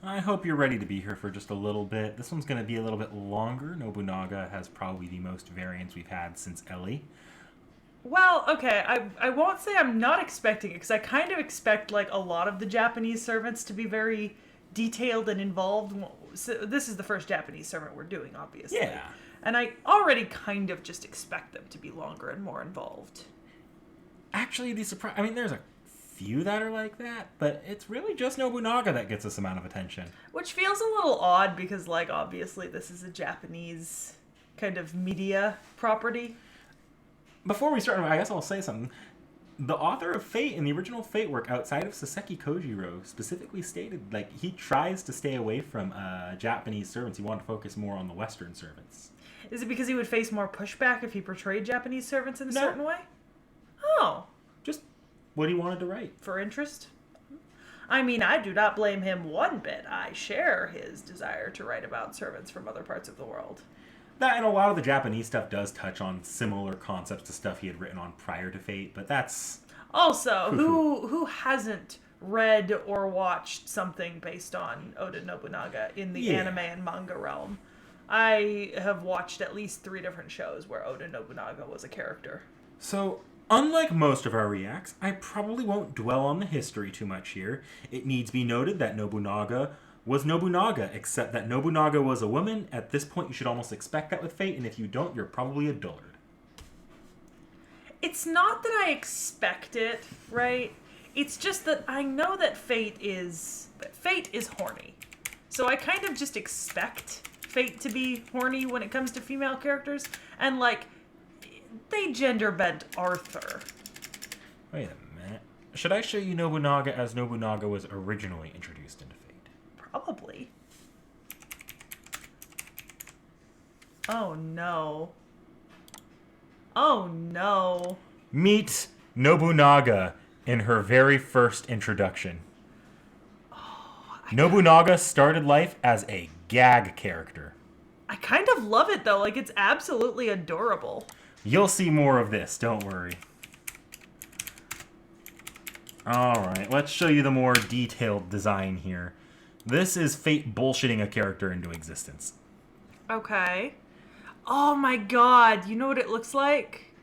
I hope you're ready to be here for just a little bit. This one's going to be a little bit longer. Nobunaga has probably the most variants we've had since Ellie. Well, okay, I won't say I'm not expecting it, because I kind of expect, like, a lot of the Japanese servants to be very detailed and involved. So this is the first Japanese servant we're doing, obviously. Yeah. And I already kind of just expect them to be longer and more involved. Actually, there's a few that are like that, but it's really just Nobunaga that gets this amount of attention. Which feels a little odd, because, like, obviously this is a Japanese kind of media property. Before we start, I guess I'll say something. The author of Fate in the original Fate work outside of Sekhie Kojiro specifically stated, like, he tries to stay away from Japanese servants. He wanted to focus more on the Western servants. Is it because he would face more pushback if he portrayed Japanese servants in a certain way? Oh. Just what he wanted to write. For interest? I mean, I do not blame him one bit. I share his desire to write about servants from other parts of the world. That and a lot of the Japanese stuff does touch on similar concepts to stuff he had written on prior to Fate, but that's... Also, who hasn't read or watched something based on Oda Nobunaga in the anime and manga realm? I have watched at least 3 different shows where Oda Nobunaga was a character. So, unlike most of our reacts, I probably won't dwell on the history too much here. It needs to be noted that Nobunaga was Nobunaga, except that Nobunaga was a woman. At this point, you should almost expect that with Fate, and if you don't, you're probably a dullard. It's not that I expect it, right? It's just that I know that Fate is horny. So I kind of just expect Fate to be horny when it comes to female characters, and, like, they gender bent Arthur. Wait a minute. Should I show you Nobunaga as Nobunaga was originally introduced into Fate? Probably. Oh no. Oh no. Meet Nobunaga in her very first introduction. Nobunaga started life as a gag character. I kind of love it though, like it's absolutely adorable. You'll see more of this, don't worry. Alright, let's show you the more detailed design here. This is Fate bullshitting a character into existence. Okay. Oh my god, you know what it looks like?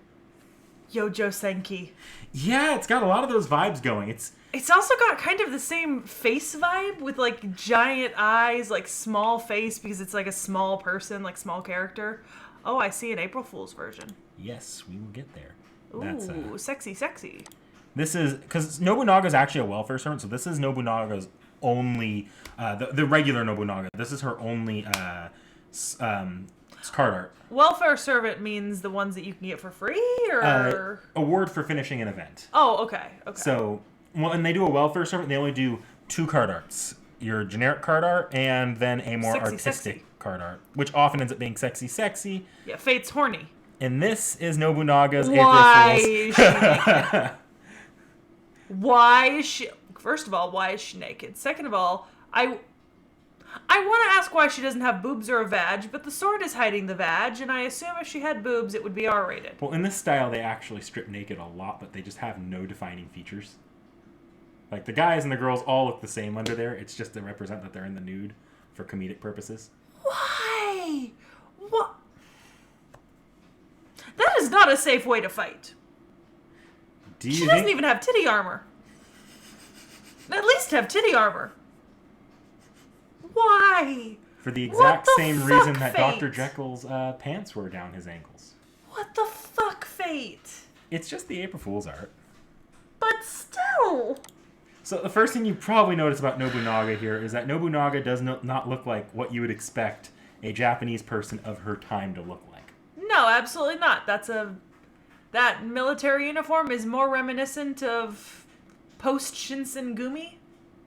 Yojo Senki. Yeah, it's got a lot of those vibes going. It's also got kind of the same face vibe with, like, giant eyes, like, small face because it's, like, a small person, like, small character. Oh, I see an April Fool's version. Yes, we will get there. Ooh, sexy, sexy. This is, because Nobunaga's actually a welfare servant, so this is Nobunaga's only, the regular Nobunaga. This is her only card art. Welfare servant means the ones that you can get for free, or? Award for finishing an event. Oh, okay. So, when they do a welfare servant, they only do 2 card arts. Your generic card art, and then a more artistic card art, which often ends up being sexy, sexy. Yeah, Fate's horny. And this is Nobunaga's Why April Fool's. Why is she... First of all, why is she naked? Second of all, I want to ask why she doesn't have boobs or a vag, but the sword is hiding the vag, and I assume if she had boobs, it would be R-rated. Well, in this style, they actually strip naked a lot, but they just have no defining features. Like, the guys and the girls all look the same under there. It's just to represent that they're in the nude for comedic purposes. Why? What? That is not a safe way to fight. She doesn't even have titty armor. At least have titty armor. Why? For the exact same reason that Fate? Dr. Jekyll's pants were down his ankles. What the fuck, Fate? It's just the April Fool's art. But still. So the first thing you probably notice about Nobunaga here is that Nobunaga does not look like what you would expect a Japanese person of her time to look like. No, absolutely not. That military uniform is more reminiscent of post-Shinsengumi,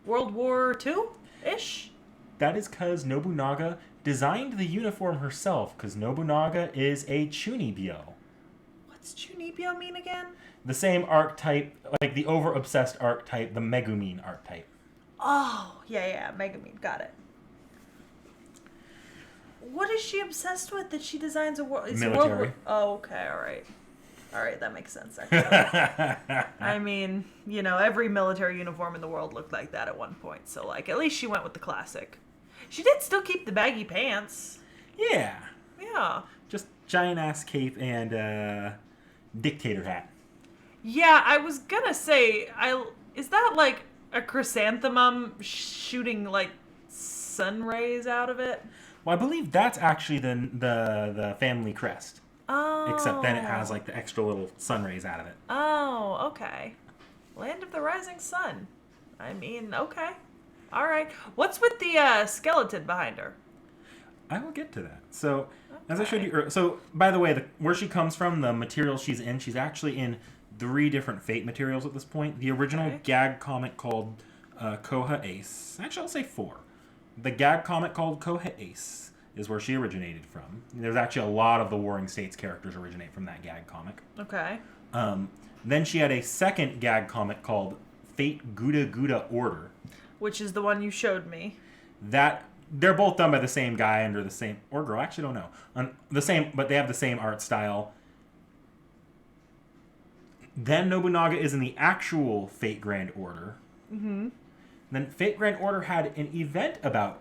World War II-ish. That is because Nobunaga designed the uniform herself, because Nobunaga is a chunibyo. What's chunibyo mean again? The same archetype, like the over-obsessed archetype, the Megumin archetype. Oh, yeah, Megumin, got it. What is she obsessed with that she designs a world? Military. Oh, okay, all right. All right, that makes sense, actually. I mean, every military uniform in the world looked like that at one point. So, like, at least she went with the classic. She did still keep the baggy pants. Yeah. Yeah. Just giant-ass cape and dictator hat. Yeah, I was gonna say, is that, like, a chrysanthemum shooting, like, sun rays out of it? Well, I believe that's actually the family crest. Oh. Except then it has, like, the extra little sun rays out of it. Oh, okay. Land of the Rising Sun. I mean, okay. All right. What's with the skeleton behind her? I will get to that. So, as I showed you earlier, so, by the way, where she comes from, the material she's actually in 3 different Fate materials at this point. The original gag comic called Koha Ace. Actually, I'll say 4. The gag comic called Koha Ace is where she originated from. There's actually a lot of the Warring States characters originate from that gag comic. Okay. Then she had a second gag comic called Fate Guda Guda Order. Which is the one you showed me. They're both done by the same guy under the same, or girl, actually don't know. But they have the same art style. Then Nobunaga is in the actual Fate Grand Order. Mm-hmm. Then Fate Grand Order had an event about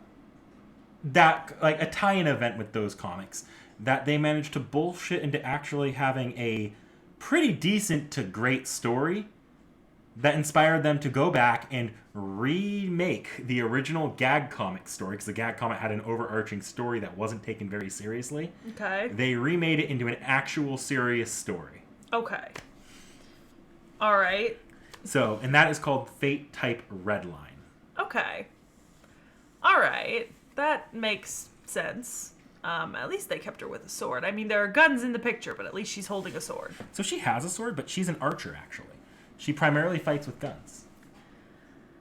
that, like a tie-in event with those comics, that they managed to bullshit into actually having a pretty decent to great story that inspired them to go back and remake the original gag comic story, because the gag comic had an overarching story that wasn't taken very seriously. Okay. They remade it into an actual serious story. Okay. All right. So, and that is called Fate Type Redline. Okay. All right. That makes sense. At least they kept her with a sword. I mean, there are guns in the picture, but at least she's holding a sword. So she has a sword, but she's an archer, actually. She primarily fights with guns.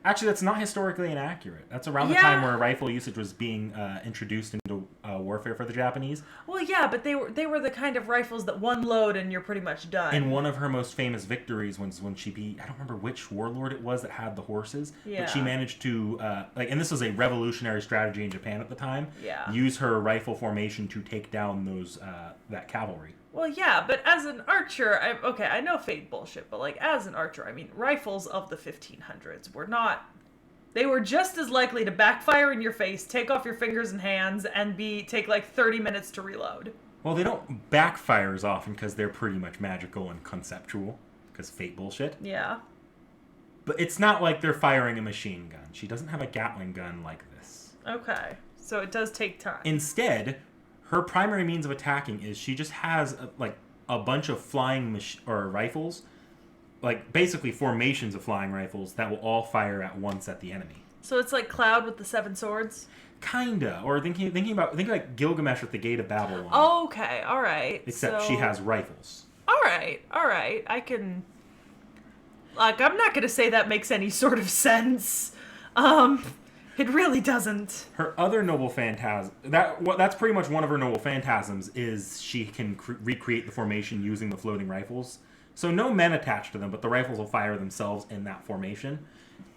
Actually, that's not historically inaccurate. That's around the time where rifle usage was being introduced into warfare for the Japanese. Well, yeah, but they were the kind of rifles that one load and you're pretty much done. And one of her most famous victories was when she beat, I don't remember which warlord it was that had the horses, but she managed to, and this was a revolutionary strategy in Japan at the time, use her rifle formation to take down that cavalry. Well, yeah, but as an archer, I know Fate bullshit, but, like, as an archer, I mean, rifles of the 1500s were not... They were just as likely to backfire in your face, take off your fingers and hands, and take, like, 30 minutes to reload. Well, they don't backfire as often because they're pretty much magical and conceptual, because Fate bullshit. Yeah. But it's not like they're firing a machine gun. She doesn't have a Gatling gun like this. Okay. So it does take time. Instead... her primary means of attacking is she just has a bunch of flying rifles, like basically formations of flying rifles that will all fire at once at the enemy. So it's like Cloud with the 7 swords? Kinda. Or think like Gilgamesh with the Gate of Babylon. Okay, all right. Except she has rifles. All right. I can... Like, I'm not going to say that makes any sort of sense. It really doesn't. Her other noble phantasm... That's pretty much one of her noble phantasms, is she can recreate the formation using the floating rifles. So no men attached to them, but the rifles will fire themselves in that formation.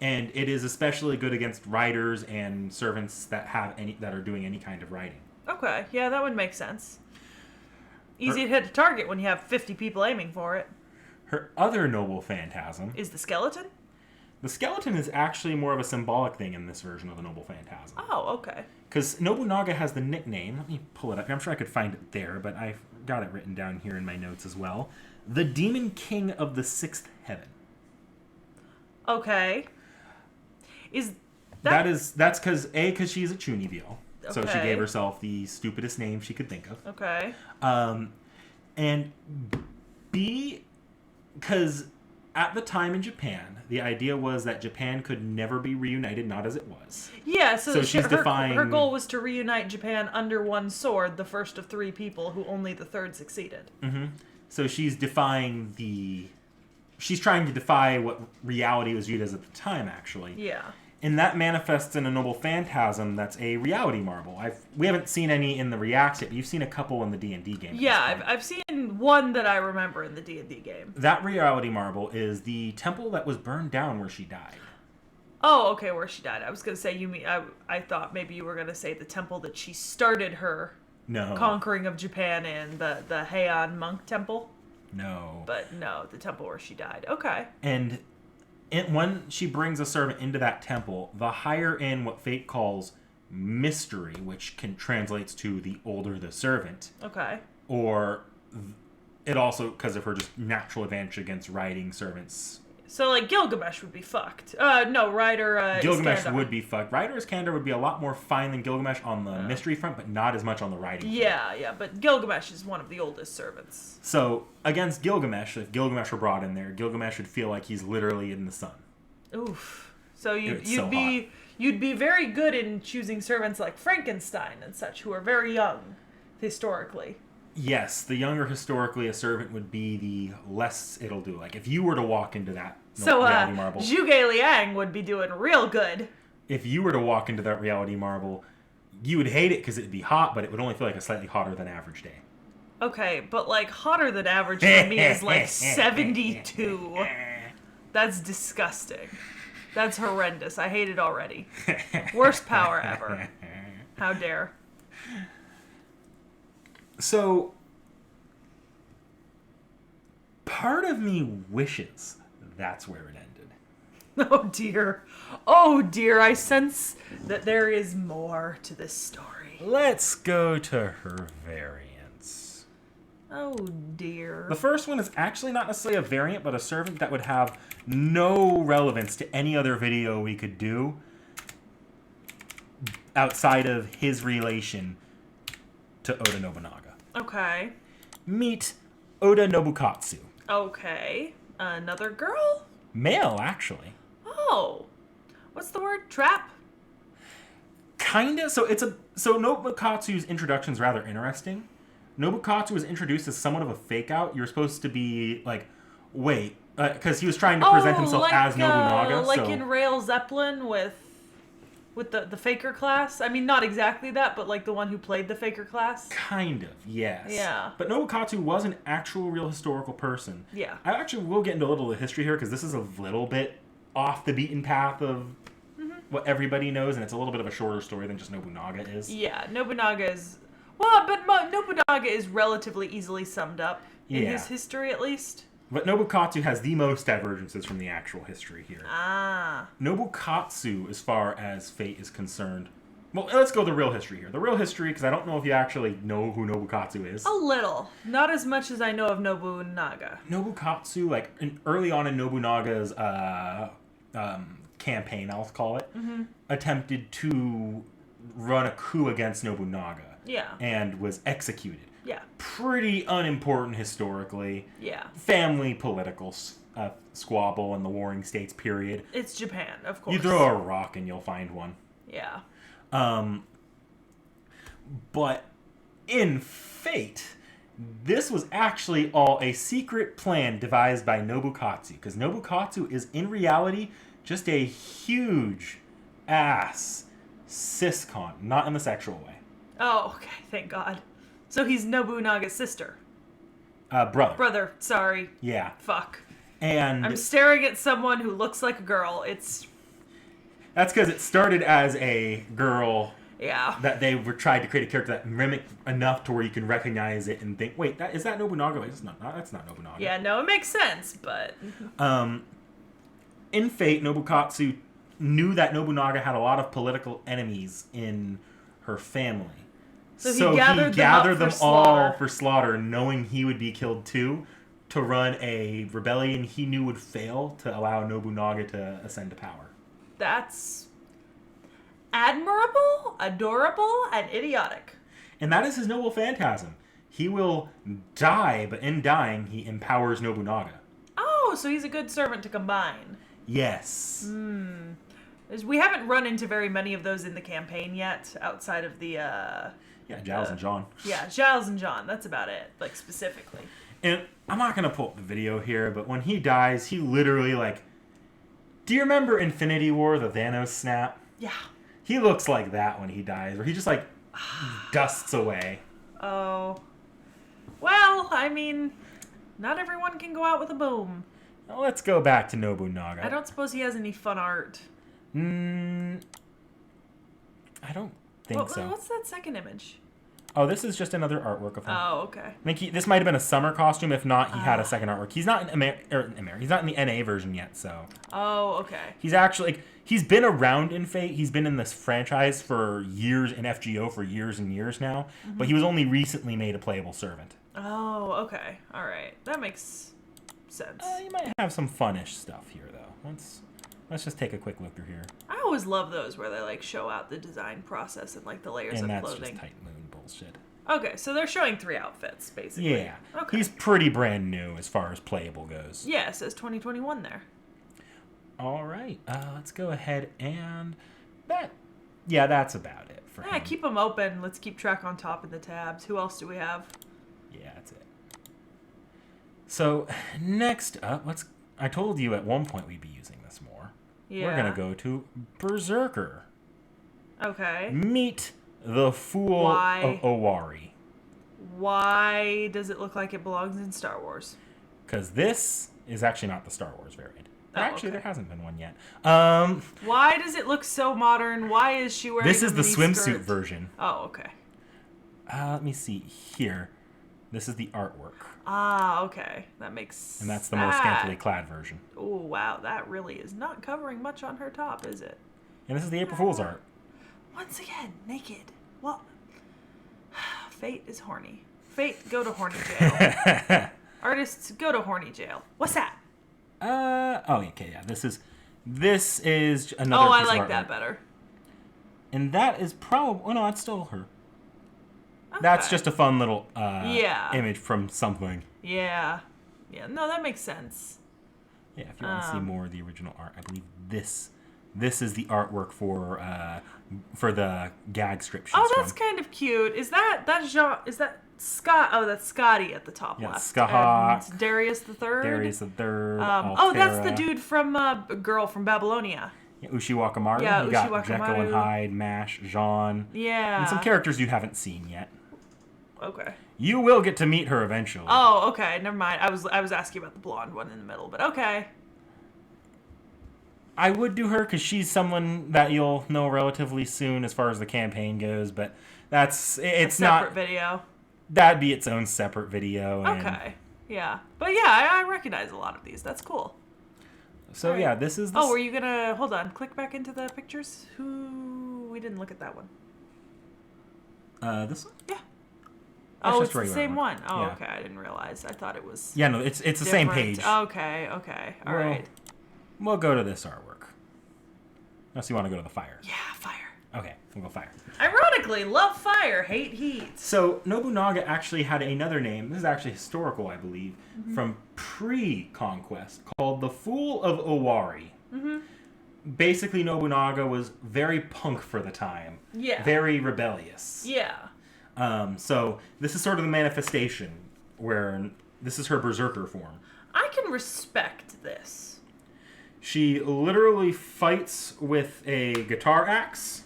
And it is especially good against riders and servants that are doing any kind of riding. Okay, yeah, that would make sense. Easy to hit a target when you have 50 people aiming for it. Her other noble phantasm... is the skeleton? The skeleton is actually more of a symbolic thing in this version of the Noble Phantasm. Oh, okay. Because Nobunaga has the nickname, let me pull it up. I'm sure I could find it there, but I've got it written down here in my notes as well. The Demon King of the Sixth Heaven. Okay. That's because she's a Chunibyo. Okay. So she gave herself the stupidest name she could think of. Okay. And B, because at the time in Japan, the idea was that Japan could never be reunited, not as it was. Yeah, so she's defying... her goal was to reunite Japan under one sword, the first of 3 people, who only the third succeeded. Mm-hmm. So she's defying she's trying to defy what reality was viewed as at the time, actually. Yeah. And that manifests in a noble phantasm that's a reality marble. We haven't seen any in the Reacts yet, but you've seen a couple in the D&D game. Yeah, I've seen one that I remember in the D&D game. That reality marble is the temple that was burned down where she died. Oh, okay, where she died. I was going to say, I thought maybe you were going to say the temple that she started her conquering of Japan in, the Heian monk temple. No. But no, the temple where she died. Okay. And when she brings a servant into that temple, the higher in what Fate calls mystery, which translates to the older the servant, Okay. or it also, because of her just natural advantage against riding servants. So, like, Gilgamesh would be fucked. No, Ryder Gilgamesh Iskandar. would be fucked. Ryder Iskandar would be a lot more fine than Gilgamesh on the mystery front, but not as much on the riding front. Yeah, but Gilgamesh is one of the oldest servants. So, against Gilgamesh, if Gilgamesh were brought in there, Gilgamesh would feel like he's literally in the sun. Oof. So It's so you'd be very good in choosing servants like Frankenstein and such, who are very young, historically. Yes, the younger historically a servant would be, the less it'll do. Like, if you were to walk into that reality marble... Zhuge Liang would be doing real good. If you were to walk into that reality marble, you would hate it because it'd be hot, but it would only feel like a slightly hotter than average day. Okay, but, like, hotter than average for me is, like, 72. That's disgusting. That's horrendous. I hate it already. Worst power ever. How dare. So, part of me wishes that's where it ended. Oh dear. Oh dear, I sense that there is more to this story. Let's go to her variants. Oh dear. The first one is actually not necessarily a variant, but a servant that would have no relevance to any other video we could do outside of his relation to Oda Nobunaga. Okay. Meet Oda Nobukatsu. Okay. Another girl? Male, actually. Oh. What's the word? Trap? Kinda. So Nobukatsu's introduction is rather interesting. Nobukatsu was introduced as somewhat of a fake out. You're supposed to be like, wait, because he was trying to present himself like, as Nobunaga. Like in Rail Zeppelin with the faker class? I mean, not exactly that, but like the one who played the faker class? Kind of, yes. Yeah. But Nobukatsu was an actual real historical person. Yeah. I actually will get into a little of the history here because this is a little bit off the beaten path of what everybody knows, and it's a little bit of a shorter story than just Nobunaga is. Yeah, Nobunaga is... Well, but Nobunaga is relatively easily summed up in his history, at least. But Nobukatsu has the most divergences from the actual history here. Ah. Nobukatsu, as far as Fate is concerned... Well, let's go the real history here. The real history, because I don't know if you actually know who Nobukatsu is. A little. Not as much as I know of Nobunaga. Nobukatsu, like, early on in Nobunaga's campaign, I'll call it, attempted to run a coup against Nobunaga. Yeah. And was executed. Yeah. Pretty unimportant historically. Yeah. Family political squabble in the Warring States period. It's Japan, of course. You throw a rock and you'll find one. Yeah. But in Fate, this was actually all a secret plan devised by Nobukatsu. Because Nobukatsu is in reality just a huge ass cis-con, not in the sexual way. Oh, okay, thank God. So he's Nobunaga's sister. Brother. Brother, sorry. Yeah. Fuck. And I'm staring at someone who looks like a girl. That's because it started as a girl. Yeah. That they were tried to create a character that mimicked enough to where you can recognize it and think, wait, is that Nobunaga? Wait, that's not Nobunaga. Yeah, no, it makes sense, but... In Fate, Nobukatsu knew that Nobunaga had a lot of political enemies in her family. So he gathered them all for slaughter, knowing he would be killed too, to run a rebellion he knew would fail to allow Nobunaga to ascend to power. That's admirable, adorable, and idiotic. And that is his noble phantasm. He will die, but in dying, he empowers Nobunaga. Oh, so he's a good servant to combine. Yes. We haven't run into very many of those in the campaign yet, outside of the... Yeah, Giles and John. Yeah, Giles and John. That's about it, like, specifically. And I'm not going to pull up the video here, but when he dies, he literally, like... Do you remember Infinity War, the Thanos snap? Yeah. He looks like that when he dies, where he just, like, dusts away. Oh. Well, I mean, not everyone can go out with a boom. Now let's go back to Nobunaga. I don't suppose he has any fun art. I don't think so. What's that second image? Oh, this is just another artwork of him. Oh, okay. I think this might have been a summer costume. If not, he had a second artwork. He's not in He's not in the NA version yet, so. Oh, okay. He's actually he's been around in Fate. He's been in this franchise for years in FGO for years and years now. Mm-hmm. But he was only recently made a playable servant. Oh, okay. All right, that makes sense. You might have some funnish stuff here, though. Let's just take a quick look through here. I always love those where they like show out the design process and like the layers of clothing. And that's just Tight Moon bullshit. Okay, so they're showing 3 outfits, basically. Yeah. Okay. He's pretty brand new as far as playable goes. Yeah, it says 2021 there. All right. Let's go ahead and that's about it for him. Keep them open. Let's keep track on top of the tabs. Who else do we have? Yeah, that's it. So, next up, I told you at one point we'd be using this more. Yeah. We're going to go to Berserker. Okay. Meet the Fool of Owari. Why does it look like it belongs in Star Wars? Because this is actually not the Star Wars variant. Actually, there hasn't been one yet. Why does it look so modern? Why is she wearing This is the swimsuit skirt? version. Oh, okay. Let me see here. This is the artwork. Ah, okay. That makes And that's the more scantily clad version. Oh, wow. That really is not covering much on her top, is it? And this is the April Fool's art. Once again, naked. What? Fate is horny. Fate, go to horny jail. Artists, go to horny jail. What's that? Okay, yeah. This is another. Oh, I piece like of that artwork. better. And that is probably. Oh no, it's still her. Okay. That's just a fun little image from something. Yeah. No, that makes sense. Yeah, if you want to see more of the original art, I believe this is the artwork for the gag strip. Oh, that's kind of cute. Is that Scott? Oh, that's Scotty at the top left. Scott. And Darius the Third. Darius the Third. That's the dude from Girl from Babylonia. Yeah, Ushi Wakamaru. Yeah, you Ushi got Jekyll and Hyde, Mash, Jean. Yeah. And some characters you haven't seen yet. Okay. You will get to meet her eventually. Oh, okay. Never mind. I was asking about the blonde one in the middle, but okay. I would do her because she's someone that you'll know relatively soon as far as the campaign goes, but it's a separate not video. That'd be its own separate video. Okay. Yeah. But yeah, I recognize a lot of these. That's cool. So right. Yeah, this is Oh, were you gonna hold on, click back into the pictures? We didn't look at that one. This one? Yeah. That's it's the same one. Oh, yeah. Okay. I didn't realize. I thought it was. Yeah, no, it's the same page. Okay. All right. We'll go to this artwork. Unless you want to go to the fire. Yeah, fire. Okay, we'll go fire. Ironically, love fire, hate heat. So Nobunaga actually had another name. This is actually historical, I believe, from pre-conquest, called the Fool of Owari. Mm-hmm. Basically, Nobunaga was very punk for the time. Yeah. Very rebellious. Yeah. So this is sort of the manifestation, where this is her berserker form. I can respect this. She literally fights with a guitar axe.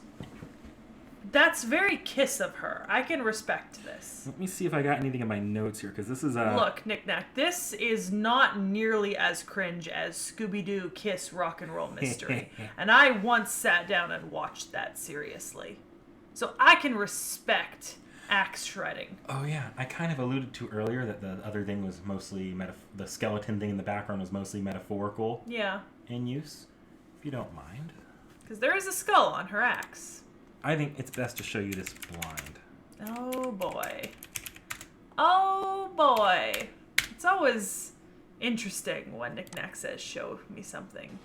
That's very Kiss of her. I can respect this. Let me see if I got anything in my notes here, because this is a... Look, Knick-Knack, this is not nearly as cringe as Scooby-Doo Kiss Rock and Roll Mystery. And I once sat down and watched that seriously. So I can respect axe shredding. Oh, yeah. I kind of alluded to earlier that the other thing was mostly... the skeleton thing in the background was mostly metaphorical. Yeah. In use, if you don't mind. Because there is a skull on her axe. I think it's best to show you this blind. Oh, boy. Oh, boy. It's always interesting when Knick-Knack says, show me something.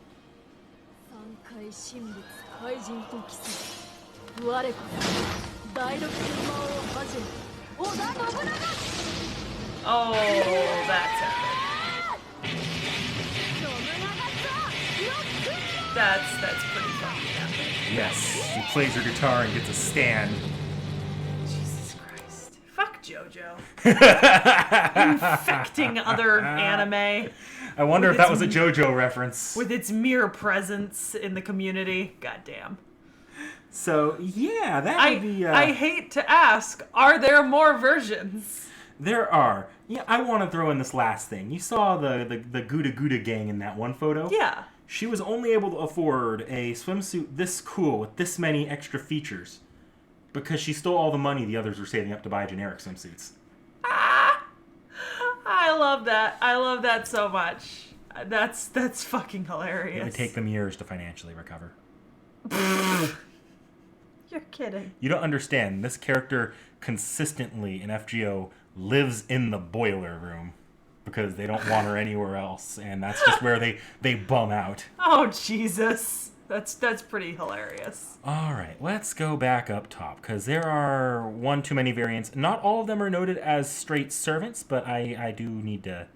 Oh, that's epic. That's pretty fucking epic. Yes, she plays her guitar and gets a stand. Jesus Christ. Fuck JoJo. Infecting other anime. I wonder if that was a JoJo reference. With its mere presence in the community. Goddamn. So, yeah, that would be... I hate to ask, are there more versions? There are. Yeah, I want to throw in this last thing. You saw the Gouda Gouda gang in that one photo? Yeah. She was only able to afford a swimsuit this cool with this many extra features Because she stole all the money the others were saving up to buy generic swimsuits. Ah! I love that. I love that so much. That's fucking hilarious. It would take them years to financially recover. You're kidding. You don't understand. This character consistently in FGO lives in the boiler room because they don't want her anywhere else, and that's just where they bum out. Oh, Jesus. That's pretty hilarious. All right, let's go back up top because there are one too many variants. Not all of them are noted as straight servants, but I do need to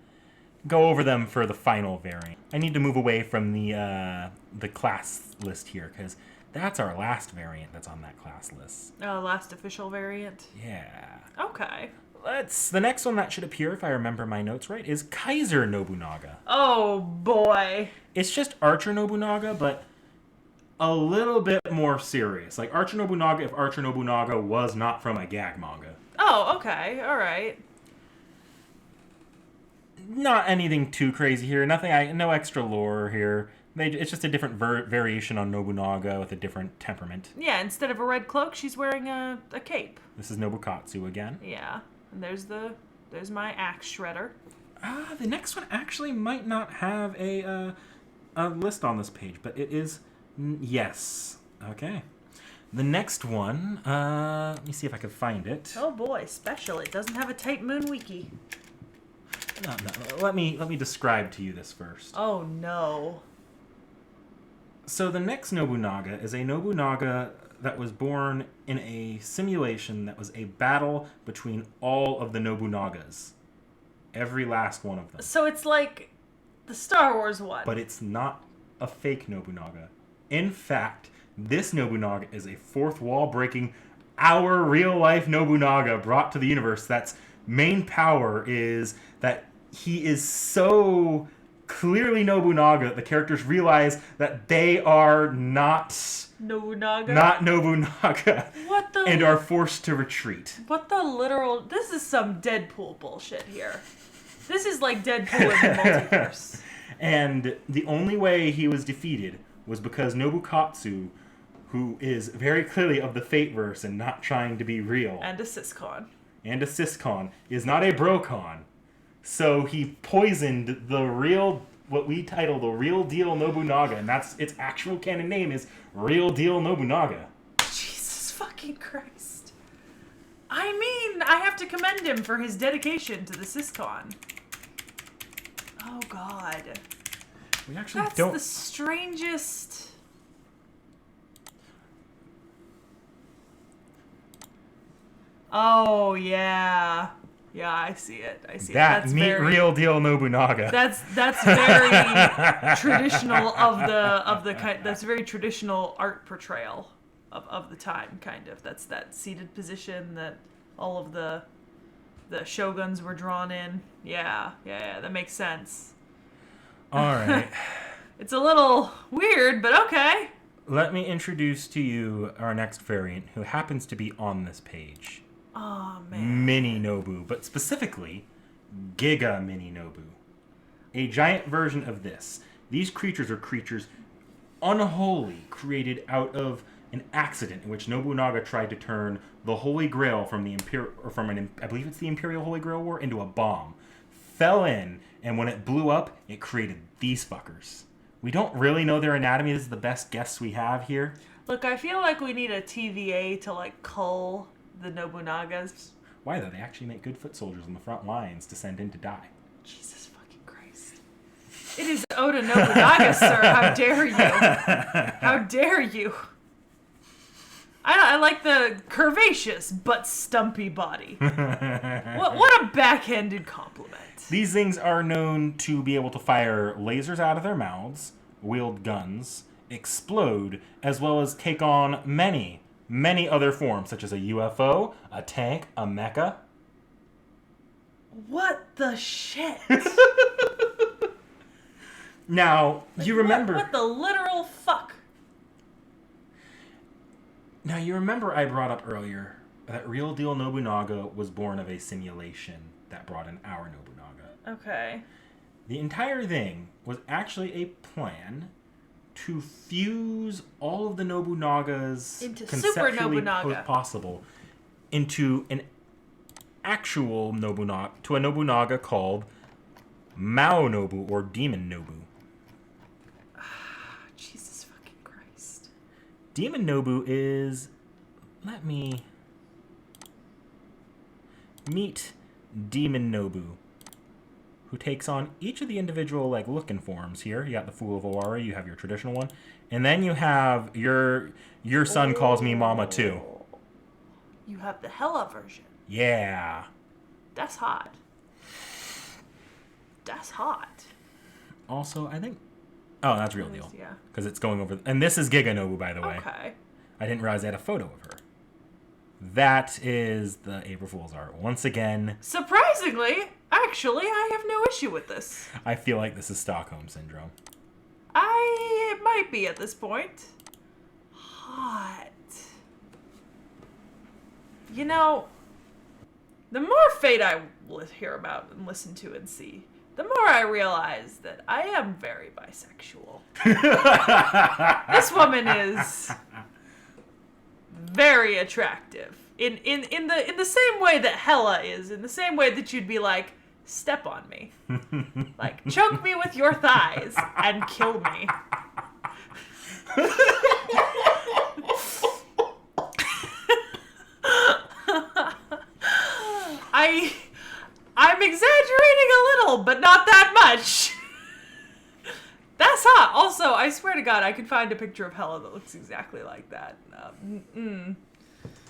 go over them for the final variant. I need to move away from the class list here because that's our last variant that's on that class list. Last official variant? Yeah. Okay. The next one that should appear, if I remember my notes right, is Kaiser Nobunaga. Oh, boy. It's just Archer Nobunaga, but a little bit more serious. Like Archer Nobunaga if Archer Nobunaga was not from a gag manga. Oh, okay. All right. Not anything too crazy here. No extra lore here. It's just a different variation on Nobunaga with a different temperament. Yeah, instead of a red cloak, she's wearing a cape. This is Nobukatsu again. Yeah, and there's my axe shredder. The next one actually might not have a list on this page, but it is yes. Okay. The next one, let me see if I can find it. Oh boy, special! It doesn't have a Type Moon wiki. No. Let me describe to you this first. Oh no. So the next Nobunaga is a Nobunaga that was born in a simulation that was a battle between all of the Nobunagas. Every last one of them. So it's like the Star Wars one. But it's not a fake Nobunaga. In fact, this Nobunaga is a fourth wall breaking, our real life Nobunaga brought to the universe. That's main power is that he is so clearly Nobunaga, the characters realize that they are not Nobunaga? Not Nobunaga. What the? And are forced to retreat. What the literal? This is some Deadpool bullshit here. This is like Deadpool in the multiverse. And the only way he was defeated was because Nobukatsu, who is very clearly of the Fateverse and not trying to be real. And a Syscon. And a Syscon is not a Brocon. So he poisoned the real, what we title the real deal Nobunaga, and that's its actual canon name is Real Deal Nobunaga. Jesus fucking Christ. I mean, I have to commend him for his dedication to the Syscon. Oh God. We actually That's don't. the strangest. Oh yeah. Yeah, I see it. I see that. it. That's Meet very, Real Deal Nobunaga. That's very traditional of the kind. That's very traditional art portrayal of the time, kind of. That's that seated position that all of the shoguns were drawn in. Yeah, that makes sense. All right. It's a little weird, but okay. Let me introduce to you our next variant, who happens to be on this page. Oh, man. Mini Nobu, but specifically, Giga Mini Nobu. A giant version of this. These creatures are creatures unholy, created out of an accident in which Nobunaga tried to turn the Holy Grail from the I believe it's the Imperial Holy Grail War, into a bomb. Fell in, and when it blew up, it created these fuckers. We don't really know their anatomy. This is the best guess we have here. Look, I feel like we need a TVA to, like, cull the Nobunagas. Why, though? They actually make good foot soldiers on the front lines to send in to die. Jesus fucking Christ. It is Oda Nobunaga, sir. How dare you? How dare you? I like the curvaceous but stumpy body. What a backhanded compliment. These things are known to be able to fire lasers out of their mouths, wield guns, explode, as well as take on many other forms, such as a UFO, a tank, a mecha. What the shit? Now, you remember... What the literal fuck? Now, you remember I brought up earlier that Real Deal Nobunaga was born of a simulation that brought in our Nobunaga. Okay. The entire thing was actually a plan to fuse all of the Nobunaga's into Super conceptually Nobunaga possible into an actual Nobunaga, to a Nobunaga called Mao Nobu or Demon Nobu. Jesus fucking Christ. Demon Nobu is... Let me... Meet Demon Nobu, who takes on each of the individual looking forms here. You got the Fool of Owari, you have your traditional one, and then you have your son calls me Mama too. You have the Hella version. Yeah. That's hot. That's hot. Also, I think... Oh, that's real deal. Yeah. Because it's going over... And this is Giga Nobu, by the way. Okay. I didn't realize I had a photo of her. That is the April Fool's art. Once again... Surprisingly, actually, I have no issue with this. I feel like this is Stockholm Syndrome. It might be at this point. Hot. You know, the more Fate I hear about and listen to and see, the more I realize that I am very bisexual. This woman is very attractive. In the same way that Hella is, in the same way that you'd be like, step on me. Like, choke me with your thighs and kill me. I'm exaggerating a little, but not that much. That's hot. Also, I swear to God, I could find a picture of Hella that looks exactly like that.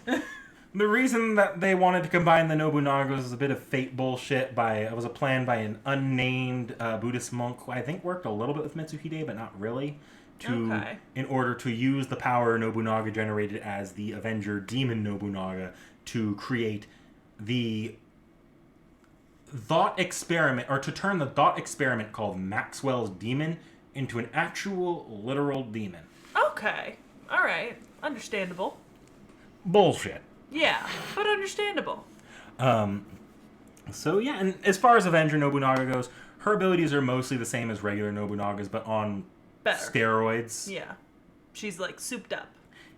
The reason that they wanted to combine the Nobunagas was a bit of fate bullshit. It was a plan by an unnamed Buddhist monk who I think worked a little bit with Mitsuhide, but not really. In order to use the power Nobunaga generated as the Avenger Demon Nobunaga to create the thought experiment, or to turn the thought experiment called Maxwell's Demon into an actual literal demon. Okay. All right. Understandable. Bullshit. Yeah, but understandable. So yeah, and as far as Avenger Nobunaga goes, her abilities are mostly the same as regular Nobunaga's, but on steroids. Yeah. She's like souped up.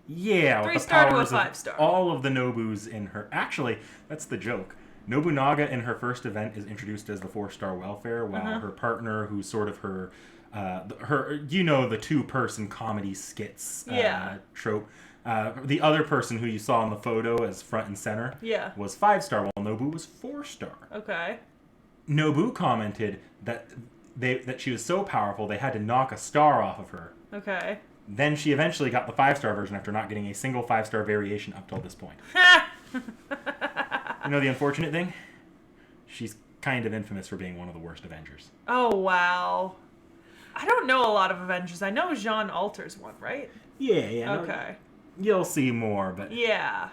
Yeah, 3-star to a 5-star. All of the Nobus in her. Actually, that's the joke. Nobunaga in her first event is introduced as the 4-star welfare, while her partner, who's sort of her the two-person comedy skits trope. The other person who you saw in the photo as front and center was 5-star, while Nobu was 4-star. Okay. Nobu commented that she was so powerful they had to knock a star off of her. Okay. Then she eventually got the 5-star version after not getting a single 5-star variation up till this point. You know the unfortunate thing? She's kind of infamous for being one of the worst Avengers. Oh, wow. I don't know a lot of Avengers. I know Jean Alter's one, right? Yeah. Okay. You'll see more, but... Yeah.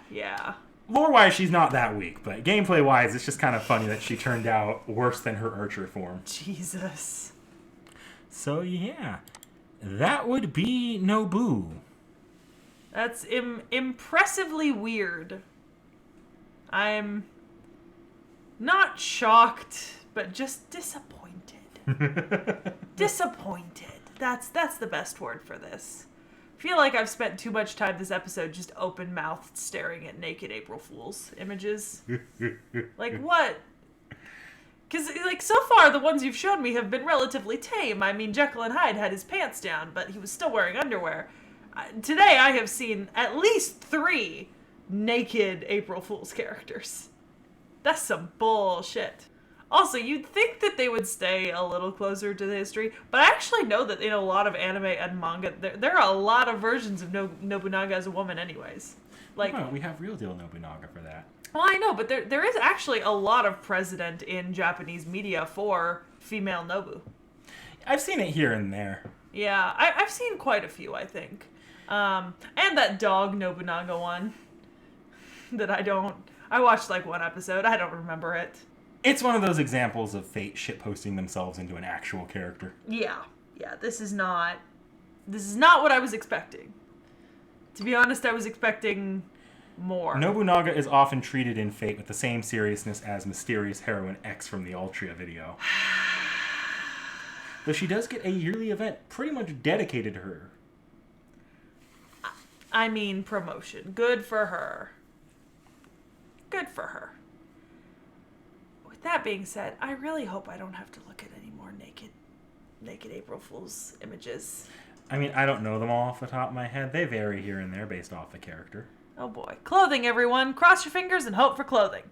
Lore-wise, she's not that weak, but gameplay-wise, it's just kind of funny that she turned out worse than her Archer form. Jesus. So, yeah. That would be Nobu. That's impressively weird. I'm not shocked, but just disappointed. Disappointed. That's the best word for this. I feel like I've spent too much time this episode just open-mouthed staring at naked April Fool's images. Like, what? Because, so far, the ones you've shown me have been relatively tame. I mean, Jekyll and Hyde had his pants down, but he was still wearing underwear. Today, I have seen at least 3 naked April Fool's characters. That's some bullshit. Also, you'd think that they would stay a little closer to the history, but I actually know that in a lot of anime and manga, there are a lot of versions of Nobunaga as a woman anyways. Well, we have real deal Nobunaga for that. Well, I know, but there is actually a lot of precedent in Japanese media for female Nobu. I've seen it here and there. Yeah, I've seen quite a few, I think. And that dog Nobunaga one that I watched one episode. I don't remember it. It's one of those examples of fate shitposting themselves into an actual character. Yeah. This is not what I was expecting. To be honest, I was expecting more. Nobunaga is often treated in Fate with the same seriousness as mysterious heroine X from the Altria video. Though she does get a yearly event pretty much dedicated to her. I mean, promotion. Good for her. Good for her. With that being said, I really hope I don't have to look at any more naked April Fool's images. I mean, I don't know them all off the top of my head. They vary here and there based off the character. Oh boy. Clothing, everyone. Cross your fingers and hope for clothing.